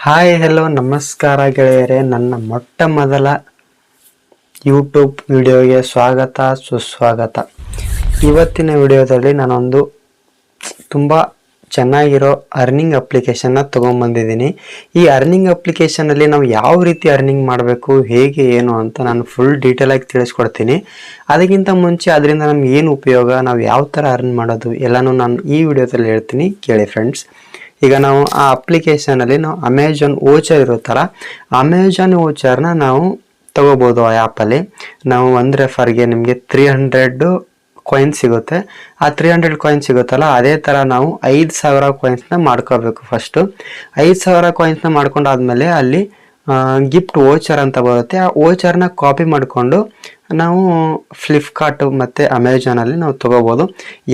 Hi hello ನಮಸ್ಕಾರ ಗೆಳೆಯರೇ, ನನ್ನ ಮೊಟ್ಟ ಮೊದಲ ಯೂಟ್ಯೂಬ್ ವಿಡಿಯೋಗೆ ಸ್ವಾಗತ ಸುಸ್ವಾಗತ. ಇವತ್ತಿನ ವಿಡಿಯೋದಲ್ಲಿ ನಾನೊಂದು ತುಂಬ ಚೆನ್ನಾಗಿರೋ ಅರ್ನಿಂಗ್ ಅಪ್ಲಿಕೇಶನ್ನ ತೊಗೊಂಬಂದಿದ್ದೀನಿ. ಈ ಅರ್ನಿಂಗ್ ಅಪ್ಲಿಕೇಶನಲ್ಲಿ ನಾವು ಯಾವ ರೀತಿ ಅರ್ನಿಂಗ್ ಮಾಡಬೇಕು, ಹೇಗೆ ಏನು ಅಂತ ನಾನು ಫುಲ್ ಡೀಟೇಲಾಗಿ ತಿಳಿಸ್ಕೊಡ್ತೀನಿ. ಅದಕ್ಕಿಂತ ಮುಂಚೆ ಅದರಿಂದ ನಮ್ಗೆ ಏನು ಉಪಯೋಗ, ನಾವು ಯಾವ ಥರ ಅರ್ನ್ ಮಾಡೋದು ಎಲ್ಲನೂ ನಾನು ಈ ವಿಡಿಯೋದಲ್ಲಿ ಹೇಳ್ತೀನಿ, ಕೇಳಿ ಫ್ರೆಂಡ್ಸ್. ಈಗ ನಾವು ಆ ಅಪ್ಲಿಕೇಶನಲ್ಲಿ ನಾವು ಅಮೆಜಾನ್ ವೋಚರ್ ಇರುತ್ತಲ್ಲ, ಅಮೆಜಾನ್ ವೋಚರ್ನ ನಾವು ತಗೋಬೋದು. ಆ ಆ್ಯಪಲ್ಲಿ ನಾವು ಒಂದು ರೆಫರ್ಗೆ ನಿಮಗೆ 300 ಕಾಯಿನ್ ಸಿಗುತ್ತೆ. ಆ 300 ಕಾಯಿನ್ ಸಿಗುತ್ತಲ್ಲ, ಅದೇ ಥರ ನಾವು 5000 ಕಾಯಿನ್ಸ್ನ ಮಾಡ್ಕೋಬೇಕು. ಫಸ್ಟು 5000 ಕಾಯಿನ್ಸ್ನ ಮಾಡ್ಕೊಂಡಾದ್ಮೇಲೆ ಅಲ್ಲಿ ಗಿಫ್ಟ್ ವೋಚರ್ ಅಂತ ಬರುತ್ತೆ. ಆ ವೋಚರ್ನ ಕಾಪಿ ಮಾಡಿಕೊಂಡು ನಾವು ಫ್ಲಿಪ್ಕಾರ್ಟು ಮತ್ತು ಅಮೆಜಾನಲ್ಲಿ ನಾವು ತೊಗೋಬೋದು.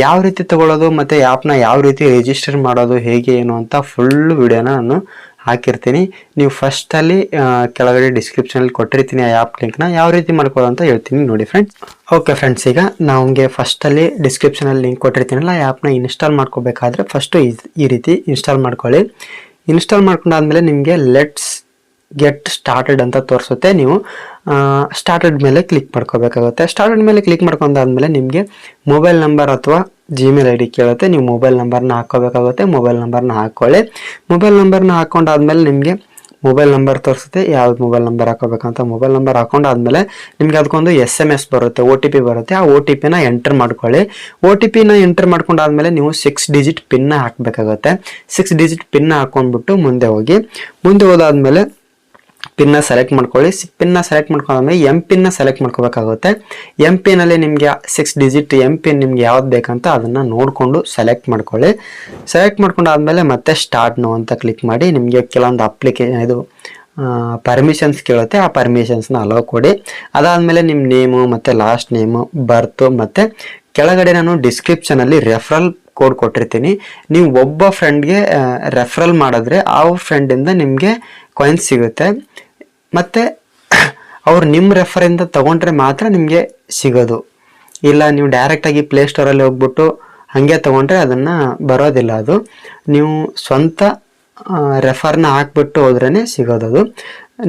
ಯಾವ ರೀತಿ ತೊಗೊಳ್ಳೋದು ಮತ್ತು ಆ್ಯಪ್ನ ಯಾವ ರೀತಿ ರಿಜಿಸ್ಟರ್ ಮಾಡೋದು, ಹೇಗೆ ಏನು ಅಂತ ಫುಲ್ ವಿಡಿಯೋನ ನಾನು ಹಾಕಿರ್ತೀನಿ. ನೀವು ಫಸ್ಟಲ್ಲಿ ಕೆಳಗಡೆ ಡಿಸ್ಕ್ರಿಪ್ಷನಲ್ಲಿ ಕೊಟ್ಟಿರ್ತೀನಿ ಆ ಆ್ಯಪ್ ಲಿಂಕ್ನ, ಯಾವ ರೀತಿ ಮಾಡ್ಕೊಳ್ಳೋ ಅಂತ ಹೇಳ್ತೀನಿ ನೋಡಿ ಫ್ರೆಂಡ್ಸ್. ಓಕೆ ಫ್ರೆಂಡ್ಸ್, ಈಗ ನಮಗೆ ಫಸ್ಟಲ್ಲಿ ಡಿಸ್ಕ್ರಿಪ್ಷನಲ್ಲಿ ಲಿಂಕ್ ಕೊಟ್ಟಿರ್ತೀನಲ್ಲ, ಆ ಆ್ಯಪ್ನ ಇನ್ಸ್ಟಾಲ್ ಮಾಡ್ಕೋಬೇಕಾದ್ರೆ ಫಸ್ಟು ಈ ರೀತಿ ಇನ್ಸ್ಟಾಲ್ ಮಾಡ್ಕೊಳ್ಳಿ. ಇನ್ಸ್ಟಾಲ್ ಮಾಡ್ಕೊಂಡಾದ್ಮೇಲೆ ನಿಮಗೆ ಲೆಟ್ಸ್ ಗೆಟ್ ಸ್ಟಾರ್ಟೆಡ್ ಅಂತ ತೋರಿಸುತ್ತೆ. ನೀವು ಸ್ಟಾರ್ಟೆಡ್ ಮೇಲೆ ಕ್ಲಿಕ್ ಮಾಡ್ಕೋಬೇಕಾಗುತ್ತೆ. ಸ್ಟಾರ್ಟೆಡ್ ಮೇಲೆ ಕ್ಲಿಕ್ ಮಾಡ್ಕೊಂಡಾದ್ಮೇಲೆ ನಿಮಗೆ ಮೊಬೈಲ್ ನಂಬರ್ ಅಥವಾ ಜಿಮೇಲ್ ID ಕೇಳುತ್ತೆ. ನೀವು ಮೊಬೈಲ್ ನಂಬರ್ನ ಹಾಕ್ಕೋಬೇಕಾಗುತ್ತೆ. ಮೊಬೈಲ್ ನಂಬರ್ನ ಹಾಕ್ಕೊಳ್ಳಿ. ಮೊಬೈಲ್ ನಂಬರ್ನ ಹಾಕ್ಕೊಂಡಾದ್ಮೇಲೆ ನಿಮಗೆ ಮೊಬೈಲ್ ನಂಬರ್ ತೋರಿಸುತ್ತೆ, ಯಾವ್ದು ಮೊಬೈಲ್ ನಂಬರ್ ಹಾಕೋಬೇಕಂತ. ಮೊಬೈಲ್ ನಂಬರ್ ಹಾಕೊಂಡಾದ್ಮೇಲೆ ನಿಮ್ಗೆ ಅದಕ್ಕೊಂದು SMS ಬರುತ್ತೆ, OTP ಬರುತ್ತೆ. ಆ OTPನ ಎಂಟರ್ ಮಾಡ್ಕೊಳ್ಳಿ. OTPನ ಎಂಟರ್ ಮಾಡ್ಕೊಂಡಾದ್ಮೇಲೆ ನೀವು 6 ಡಿಜಿಟ್ ಪಿನ್ನ ಹಾಕಬೇಕಾಗುತ್ತೆ. 6 ಡಿಜಿಟ್ ಪಿನ್ನ ಹಾಕೊಂಡ್ಬಿಟ್ಟು ಮುಂದೆ ಹೋಗಿ. ಮುಂದೆ ಹೋದಾದ್ಮೇಲೆ ಪಿನ್ನ ಸೆಲೆಕ್ಟ್ ಮಾಡ್ಕೊಳ್ಳಿ. ಪಿನ್ನ ಸೆಲೆಕ್ಟ್ ಮಾಡ್ಕೊಂಡ್ಮೇಲೆ MP ಸೆಲೆಕ್ಟ್ ಮಾಡ್ಕೋಬೇಕಾಗುತ್ತೆ. MP ನಿಮಗೆ 6 ಡಿಜಿಟ್ MP ನಿಮ್ಗೆ ಯಾವ್ದು ಬೇಕಂತ ಅದನ್ನು ನೋಡಿಕೊಂಡು ಸೆಲೆಕ್ಟ್ ಮಾಡ್ಕೊಳ್ಳಿ. ಸೆಲೆಕ್ಟ್ ಮಾಡ್ಕೊಂಡಾದ್ಮೇಲೆ ಮತ್ತೆ ಸ್ಟಾರ್ಟ್ ನೋ ಅಂತ ಕ್ಲಿಕ್ ಮಾಡಿ. ನಿಮಗೆ ಕೆಲವೊಂದು ಇದು ಪರ್ಮಿಷನ್ಸ್ ಕೇಳುತ್ತೆ. ಆ ಪರ್ಮಿಷನ್ಸ್ನ ಅಲೋ ಕೊಡಿ. ಅದಾದಮೇಲೆ ನಿಮ್ಮ ನೇಮು ಮತ್ತು ಲಾಸ್ಟ್ ನೇಮು, ಬರ್ತು ಮತ್ತು ಕೆಳಗಡೆ ನಾನು ಡಿಸ್ಕ್ರಿಪ್ಷನಲ್ಲಿ ರೆಫರಲ್ ಕೋಡ್ ಕೊಟ್ಟಿರ್ತೀನಿ. ನೀವು ಒಬ್ಬ ಫ್ರೆಂಡ್ಗೆ ರೆಫರಲ್ ಮಾಡಿದ್ರೆ ಆ ಫ್ರೆಂಡಿಂದ ನಿಮಗೆ ಕಾಯಿನ್ಸ್ ಸಿಗುತ್ತೆ. ಮತ್ತು ಅವ್ರು ನಿಮ್ಮ ರೆಫರಿಂದ ತೊಗೊಂಡ್ರೆ ಮಾತ್ರ ನಿಮಗೆ ಸಿಗೋದು. ಇಲ್ಲ ನೀವು ಡೈರೆಕ್ಟಾಗಿ ಪ್ಲೇಸ್ಟೋರಲ್ಲಿ ಹೋಗ್ಬಿಟ್ಟು ಹಾಗೆ ತೊಗೊಂಡ್ರೆ ಅದನ್ನು ಬರೋದಿಲ್ಲ. ಅದು ನೀವು ಸ್ವಂತ ರೆಫರ್ನ ಹಾಕ್ಬಿಟ್ಟು ಹೋದ್ರೇ ಸಿಗೋದದು.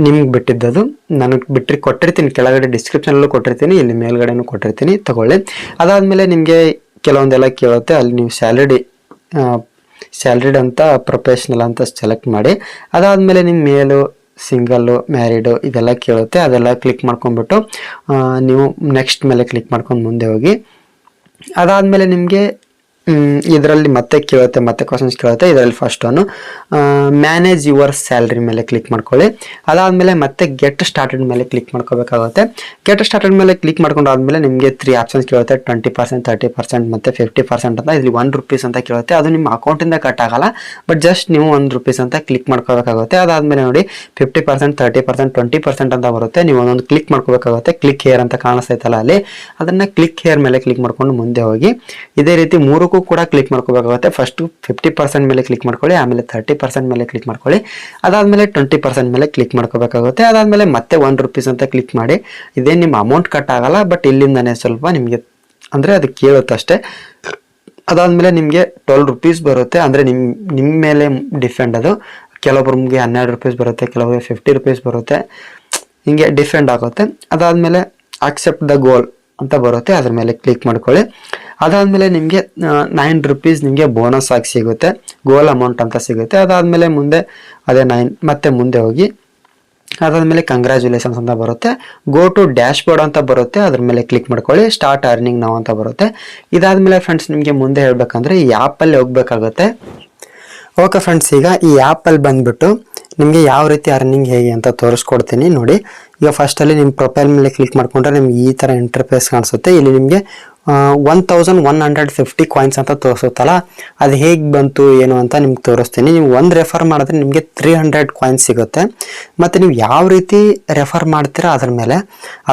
ನಿಮ್ಗೆ ಬಿಟ್ಟಿದ್ದದು. ನನಗೆ ಕೊಟ್ಟಿರ್ತೀನಿ, ಕೆಳಗಡೆ ಡಿಸ್ಕ್ರಿಪ್ಷನಲ್ಲೂ ಕೊಟ್ಟಿರ್ತೀನಿ, ಇಲ್ಲಿ ಮೇಲ್ಗಡೆನೂ ಕೊಟ್ಟಿರ್ತೀನಿ, ತಗೊಳ್ಳಿ. ಅದಾದಮೇಲೆ ನಿಮಗೆ ಕೆಲವೊಂದೆಲ್ಲ ಕೇಳುತ್ತೆ. ಅಲ್ಲಿ ನೀವು ಸ್ಯಾಲ್ರಿಡ್ ಅಂತ ಪ್ರೊಫೆಷ್ನಲ್ ಅಂತ ಸೆಲೆಕ್ಟ್ ಮಾಡಿ. ಅದಾದಮೇಲೆ ನಿಮ್ಮ ಮೇಲು, ಸಿಂಗಲ್ಲು, ಮ್ಯಾರಿಡು ಇದೆಲ್ಲ ಕೇಳುತ್ತೆ. ಅದೆಲ್ಲ ಕ್ಲಿಕ್ ಮಾಡ್ಕೊಂಡ್ಬಿಟ್ಟು ನೀವು ನೆಕ್ಸ್ಟ್ ಮೇಲೆ ಕ್ಲಿಕ್ ಮಾಡ್ಕೊಂಡು ಮುಂದೆ ಹೋಗಿ. ಅದಾದಮೇಲೆ ನಿಮಗೆ ಇದರಲ್ಲಿ ಮತ್ತೆ ಕೇಳುತ್ತೆ, ಮತ್ತೆ ಕ್ವಶನ್ಸ್ ಕೇಳುತ್ತೆ. ಇದರಲ್ಲಿ first one manage your salary ಮೇಲೆ ಕ್ಲಿಕ್ ಮಾಡ್ಕೊಳ್ಳಿ. ಅದಾದಮೇಲೆ ಮತ್ತೆ ಗೆಟ್ ಸ್ಟಾರ್ಟೆಡ್ ಮೇಲೆ ಕ್ಲಿಕ್ ಮಾಡ್ಕೋಬೇಕಾಗುತ್ತೆ. ಗೆಟ್ ಸ್ಟಾರ್ಟೆಡ್ ಮೇಲೆ ಕ್ಲಿಕ್ ಮಾಡ್ಕೊಂಡಾದ್ಮೇಲೆ ನಿಮಗೆ 3 ಆಪ್ಷನ್ಸ್ ಕೇಳುತ್ತೆ, 20%, 30% ಮತ್ತು 50% ಅಂತ. ಇಲ್ಲಿ ₹1 ಅಂತ ಕೇಳುತ್ತೆ. ಅದು ನಿಮ್ಮ ಅಕೌಂಟಿಂದ ಕಟ್ ಆಗಲ್ಲ, ಬಟ್ ಜಸ್ಟ್ ನೀವು ₹1 ಅಂತ ಕ್ಲಿಕ್ ಮಾಡ್ಕೋಬೇಕಾಗುತ್ತೆ. ಅದಾದಮೇಲೆ ನೋಡಿ 50%, 30%, 20% ಅಂತ ಬರುತ್ತೆ. ನೀವು ಒಂದೊಂದು ಕ್ಲಿಕ್ ಮಾಡ್ಕೋಬೇಕಾಗುತ್ತೆ. ಕ್ಲಿಕ್ ಹೇರ್ ಅಂತ ಕಾಣಿಸ್ತೈತಲ್ಲ ಅಲ್ಲಿ, ಅದನ್ನು ಕ್ಲಿಕ್ ಹೇರ್ ಮೇಲೆ ಕ್ಲಿಕ್ ಮಾಡ್ಕೊಂಡು ಮುಂದೆ ಹೋಗಿ. ಇದೇ ರೀತಿ 3 ಕೂಡ ಕ್ಲಿಕ್ ಮಾಡ್ಕೋಬೇಕಾಗುತ್ತೆ. ಫಸ್ಟ್ 50% ಮೇಲೆ ಕ್ಲಿಕ್ ಮಾಡ್ಕೊಳ್ಳಿ, ಆಮೇಲೆ 30% ಮೇಲೆ ಕ್ಲಿಕ್ ಮಾಡ್ಕೊಳ್ಳಿ, ಅದಾದಮೇಲೆ 20% ಮೇಲೆ ಕ್ಲಿಕ್ ಮಾಡ್ಕೋಬೇಕಾಗುತ್ತೆ. ಅದಾದಮೇಲೆ ಮತ್ತೆ ₹1 ಅಂತ ಕ್ಲಿಕ್ ಮಾಡಿ. ಇದೇ ನಿಮ್ಮ ಅಮೌಂಟ್ ಕಟ್ ಆಗಲ್ಲ, ಬಟ್ ಇಲ್ಲಿಂದನೇ ಸ್ವಲ್ಪ ನಿಮಗೆ ಅಂದರೆ ಅದು ಕೇಳುತ್ತೆ ಅಷ್ಟೇ. ಅದಾದಮೇಲೆ ನಿಮಗೆ ₹12 ಬರುತ್ತೆ. ಅಂದರೆ ನಿಮ್ಮ ಮೇಲೆ ಡಿಪೆಂಡ್ ಅದು. ಕೆಲವೊಬ್ರಿಗೆ ₹12 ಬರುತ್ತೆ, ಕೆಲವೊಬ್ಬರಿಗೆ ₹50 ಬರುತ್ತೆ, ಹಿಂಗೆ ಡಿಪೆಂಡ್ ಆಗುತ್ತೆ. ಅದಾದಮೇಲೆ ಅಕ್ಸೆಪ್ಟ್ ದ ಗೋಲ್ ಅಂತ ಬರುತ್ತೆ, ಅದ್ರ ಮೇಲೆ ಕ್ಲಿಕ್ ಮಾಡ್ಕೊಳ್ಳಿ. ಅದಾದಮೇಲೆ ನಿಮಗೆ ₹9 ನಿಮಗೆ ಬೋನಸ್ ಆಗಿ ಸಿಗುತ್ತೆ, ಗೋಲ್ ಅಮೌಂಟ್ ಅಂತ ಸಿಗುತ್ತೆ. ಅದಾದಮೇಲೆ ಮುಂದೆ ಅದೇ 9 ಮತ್ತೆ ಮುಂದೆ ಹೋಗಿ. ಅದಾದಮೇಲೆ ಕಂಗ್ರ್ಯಾಚುಲೇಷನ್ಸ್ ಅಂತ ಬರುತ್ತೆ. ಗೋ ಟು ಡ್ಯಾಶ್ ಬೋರ್ಡ್ ಅಂತ ಬರುತ್ತೆ, ಅದ್ರ ಮೇಲೆ ಕ್ಲಿಕ್ ಮಾಡ್ಕೊಳ್ಳಿ. ಸ್ಟಾರ್ಟ್ ಅರ್ನಿಂಗ್ ನಾವು ಅಂತ ಬರುತ್ತೆ. ಇದಾದಮೇಲೆ ಫ್ರೆಂಡ್ಸ್ ನಿಮಗೆ ಮುಂದೆ ಹೇಳ್ಬೇಕಂದ್ರೆ ಈ ಆ್ಯಪಲ್ಲಿ ಹೋಗ್ಬೇಕಾಗುತ್ತೆ. ಓಕೆ ಫ್ರೆಂಡ್ಸ್, ಈಗ ಈ ಆ್ಯಪಲ್ಲಿ ಬಂದುಬಿಟ್ಟು ನಿಮಗೆ ಯಾವ ರೀತಿ ಅರ್ನಿಂಗ್ ಹೇಗೆ ಅಂತ ತೋರಿಸ್ಕೊಡ್ತೀನಿ ನೋಡಿ. ಈಗ ಫಸ್ಟಲ್ಲಿ ನಿಮ್ಮ ಪ್ರೊಫೈಲ್ ಮೇಲೆ ಕ್ಲಿಕ್ ಮಾಡಿಕೊಂಡ್ರೆ ನಿಮ್ಗೆ ಈ ಥರ ಇಂಟರ್ಫೇಸ್ ಕಾಣಿಸುತ್ತೆ. ಇಲ್ಲಿ ನಿಮಗೆ 1150 ಕಾಯಿನ್ಸ್ ಅಂತ ತೋರಿಸುತ್ತಲ್ಲ, ಅದು ಹೇಗೆ ಬಂತು ಏನು ಅಂತ ನಿಮ್ಗೆ ತೋರಿಸ್ತೀನಿ. ನೀವು ಒಂದು ರೆಫರ್ ಮಾಡಿದ್ರೆ ನಿಮಗೆ 300 ಕಾಯಿನ್ಸ್ ಸಿಗುತ್ತೆ. ಮತ್ತು ನೀವು ಯಾವ ರೀತಿ ರೆಫರ್ ಮಾಡ್ತೀರಾ ಅದ್ರ ಮೇಲೆ,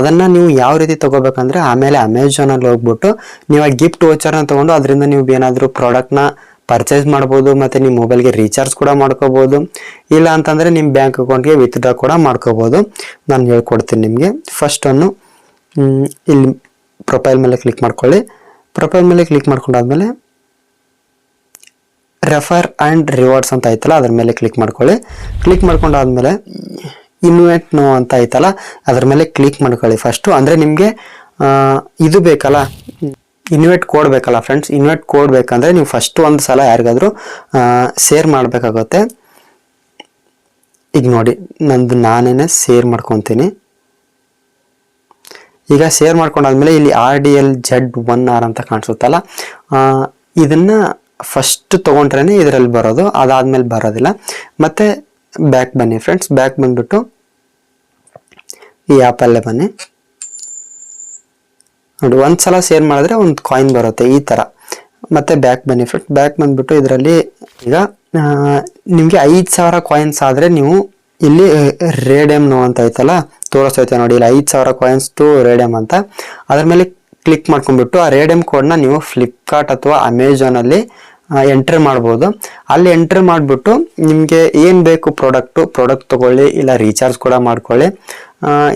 ಅದನ್ನು ನೀವು ಯಾವ ರೀತಿ ತೊಗೋಬೇಕಂದ್ರೆ ಆಮೇಲೆ ಅಮೆಜಾನಲ್ಲಿ ಹೋಗ್ಬಿಟ್ಟು ನೀವು ಆ ಗಿಫ್ಟ್ ವೋಚರ್ನ ತೊಗೊಂಡು ಅದರಿಂದ ನೀವು ಏನಾದರೂ ಪ್ರಾಡಕ್ಟ್ನ ಪರ್ಚೇಸ್ ಮಾಡ್ಬೋದು. ಮತ್ತು ನಿಮ್ಮ ಮೊಬೈಲ್ಗೆ ರೀಚಾರ್ಜ್ ಕೂಡ ಮಾಡ್ಕೋಬೋದು. ಇಲ್ಲ ಅಂತಂದರೆ ನಿಮ್ಮ ಬ್ಯಾಂಕ್ ಅಕೌಂಟ್ಗೆ ವಿತ್ಡ್ರಾ ಕೂಡ ಮಾಡ್ಕೋಬೋದು. ನಾನು ಹೇಳ್ಕೊಡ್ತೀನಿ ನಿಮಗೆ. ಫಸ್ಟ್ ಒನ್ನು ಇಲ್ಲಿ ಪ್ರೊಫೈಲ್ ಮೇಲೆ ಕ್ಲಿಕ್ ಮಾಡ್ಕೊಳ್ಳಿ. ಪ್ರೊಫೈಲ್ ಮೇಲೆ ಕ್ಲಿಕ್ ಮಾಡ್ಕೊಂಡಾದ್ಮೇಲೆ ರೆಫರ್ ಆ್ಯಂಡ್ ರಿವಾರ್ಡ್ಸ್ ಅಂತ ಐತಲ್ಲ ಅದ್ರ ಮೇಲೆ ಕ್ಲಿಕ್ ಮಾಡ್ಕೊಳ್ಳಿ. ಕ್ಲಿಕ್ ಮಾಡ್ಕೊಂಡಾದ್ಮೇಲೆ ಇನ್ವೈಟ್ ನೋ ಅಂತ ಐತಲ್ಲ ಅದ್ರ ಮೇಲೆ ಕ್ಲಿಕ್ ಮಾಡ್ಕೊಳ್ಳಿ ಫಸ್ಟು. ಅಂದರೆ ನಿಮಗೆ ಇದು ಬೇಕಲ್ಲ, ಇನ್ವೈಟ್ ಕೋಡ್ ಬೇಕಲ್ಲ ಫ್ರೆಂಡ್ಸ್. ಇನ್ವೈಟ್ ಕೋಡ್ ಬೇಕಂದರೆ ನೀವು ಫಸ್ಟು ಒಂದು ಸಲ ಯಾರಿಗಾದರೂ ಶೇರ್ ಮಾಡಬೇಕಾಗುತ್ತೆ. ಈಗ ನೋಡಿ ನಾನೇ ಶೇರ್ ಮಾಡ್ಕೊತೀನಿ. ಈಗ ಶೇರ್ ಮಾಡ್ಕೊಂಡಾದ್ಮೇಲೆ ಇಲ್ಲಿ RDLZ1R ಅಂತ ಕಾಣಿಸುತ್ತಲ್ಲ, ಇದನ್ನು ಫಸ್ಟ್ ತೊಗೊಂಡ್ರೇ ಇದರಲ್ಲಿ ಬರೋದು, ಅದಾದಮೇಲೆ ಬರೋದಿಲ್ಲ. ಮತ್ತು ಬ್ಯಾಕ್ ಬನ್ನಿ ಫ್ರೆಂಡ್ಸ್. ಬ್ಯಾಕ್ ಬಂದುಬಿಟ್ಟು ಈ ಆ್ಯಪಲ್ಲೇ ಬನ್ನಿ. ನೋಡಿ ಒಂದು ಸಲ ಶೇರ್ ಮಾಡಿದ್ರೆ ಒಂದು ಕಾಯಿನ್ ಬರುತ್ತೆ ಈ ಥರ. ಮತ್ತು ಬ್ಯಾಕ್ ಬನ್ನಿ ಫ್ರೆಂಡ್ಸ್. ಬ್ಯಾಕ್ ಬಂದುಬಿಟ್ಟು ಇದರಲ್ಲಿ ಈಗ ನಿಮಗೆ 5,000 ಕಾಯಿನ್ಸ್ ಆದರೆ ನೀವು ಇಲ್ಲಿ ರೇಡಿಯಮ್ ನೋ ಅಂತ ಐತಲ್ಲ ತೋರಿಸ್ತೈತೆ ನೋಡಿ, ಇಲ್ಲಿ 5,000 ಕಾಯಿನ್ಸ್ ಟು ರೇಡಿಯಮ್ ಅಂತ. ಅದ್ರ ಮೇಲೆ ಕ್ಲಿಕ್ ಮಾಡ್ಕೊಂಡ್ಬಿಟ್ಟು ಆ ರೇಡಿಯಮ್ ಕೋಡ್ನ ನೀವು ಫ್ಲಿಪ್ಕಾರ್ಟ್ ಅಥವಾ ಅಮೆಝಾನಲ್ಲಿ ಎಂಟ್ರಿ ಮಾಡ್ಬೋದು. ಅಲ್ಲಿ ಎಂಟ್ರಿ ಮಾಡಿಬಿಟ್ಟು ನಿಮಗೆ ಏನು ಬೇಕು ಪ್ರಾಡಕ್ಟ್ ತೊಗೊಳ್ಳಿ, ಇಲ್ಲ ರೀಚಾರ್ಜ್ ಕೂಡ ಮಾಡ್ಕೊಳ್ಳಿ.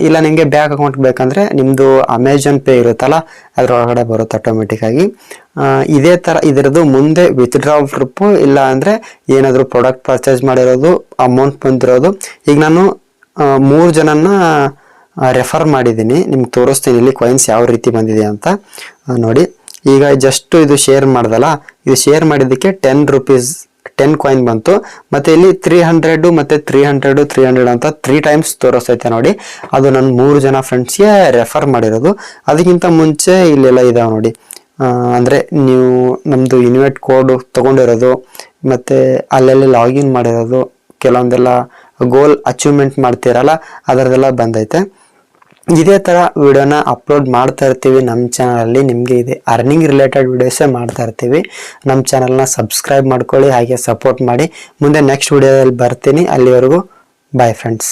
ಇಲ್ಲ ನಿಮಗೆ ಬ್ಯಾಂಕ್ ಅಕೌಂಟ್ ಬೇಕಂದರೆ ನಿಮ್ಮದು ಅಮೆಝಾನ್ ಪೇ ಇರುತ್ತಲ್ಲ ಅದರೊಳಗಡೆ ಬರುತ್ತೆ ಆಟೋಮೆಟಿಕ್ಕಾಗಿ. ಇದೇ ಥರ ಇದರದ್ದು ಮುಂದೆ ವಿತ್ಡ್ರಾ ರೂಪು, ಇಲ್ಲ ಅಂದರೆ ಏನಾದರೂ ಪ್ರಾಡಕ್ಟ್ ಪರ್ಚೇಸ್ ಮಾಡಿರೋದು ಅಮೌಂಟ್ ಬಂದಿರೋದು. ಈಗ ನಾನು 3 ಜನನ ರೆಫರ್ ಮಾಡಿದ್ದೀನಿ, ನಿಮ್ಗೆ ತೋರಿಸ್ತೀನಿ ಇಲ್ಲಿ ಕಾಯಿನ್ಸ್ ಯಾವ ರೀತಿ ಬಂದಿದೆ ಅಂತ ನೋಡಿ. ಈಗ ಜಸ್ಟ್ ಇದು ಶೇರ್ ಮಾಡ್ದಲ್ಲ, ಇದು ಶೇರ್ ಮಾಡಿದ್ದಕ್ಕೆ 10 ರೂಪೀಸ್ 10 ಕಾಯಿನ್ ಬಂತು. ಮತ್ತು ಇಲ್ಲಿ 300 ಮತ್ತು 300 ಅಂತ 3 ಟೈಮ್ಸ್ ತೋರಿಸ್ತೈತೆ ನೋಡಿ. ಅದು ನಾನು 3 ಜನ ಫ್ರೆಂಡ್ಸ್ಗೆ ರೆಫರ್ ಮಾಡಿರೋದು. ಅದಕ್ಕಿಂತ ಮುಂಚೆ ಇಲ್ಲೆಲ್ಲ ಇದಾವೆ ನೋಡಿ. ಅಂದರೆ ನೀವು ನಮ್ಮದು ಇನ್ವೈಟ್ ಕೋಡ್ ತೊಗೊಂಡಿರೋದು ಮತ್ತು ಅಲ್ಲೆಲ್ಲ ಲಾಗಿನ್ ಮಾಡಿರೋದು, ಕೆಲವೊಂದೆಲ್ಲ ಗೋಲ್ ಅಚೀವ್ಮೆಂಟ್ ಮಾಡ್ತೀರಲ್ಲ ಅದರದೆಲ್ಲ ಬಂದೈತೆ. ಇದೇ ಥರ ವಿಡಿಯೋನ ಅಪ್ಲೋಡ್ ಮಾಡ್ತಾ ಇರ್ತೀವಿ ನಮ್ಮ ಚಾನಲಲ್ಲಿ. ನಿಮಗೆ ಇದೆ ಅರ್ನಿಂಗ್ ರಿಲೇಟೆಡ್ ವಿಡಿಯೋಸೇ ಮಾಡ್ತಾ ಇರ್ತೀವಿ. ನಮ್ಮ ಚಾನಲ್ನ ಸಬ್ಸ್ಕ್ರೈಬ್ ಮಾಡ್ಕೊಳ್ಳಿ, ಹಾಗೆ ಸಪೋರ್ಟ್ ಮಾಡಿ. ಮುಂದೆ ನೆಕ್ಸ್ಟ್ ವಿಡಿಯೋದಲ್ಲಿ ಬರ್ತೀನಿ. ಅಲ್ಲಿವರೆಗೂ ಬಾಯ್ ಫ್ರೆಂಡ್ಸ್.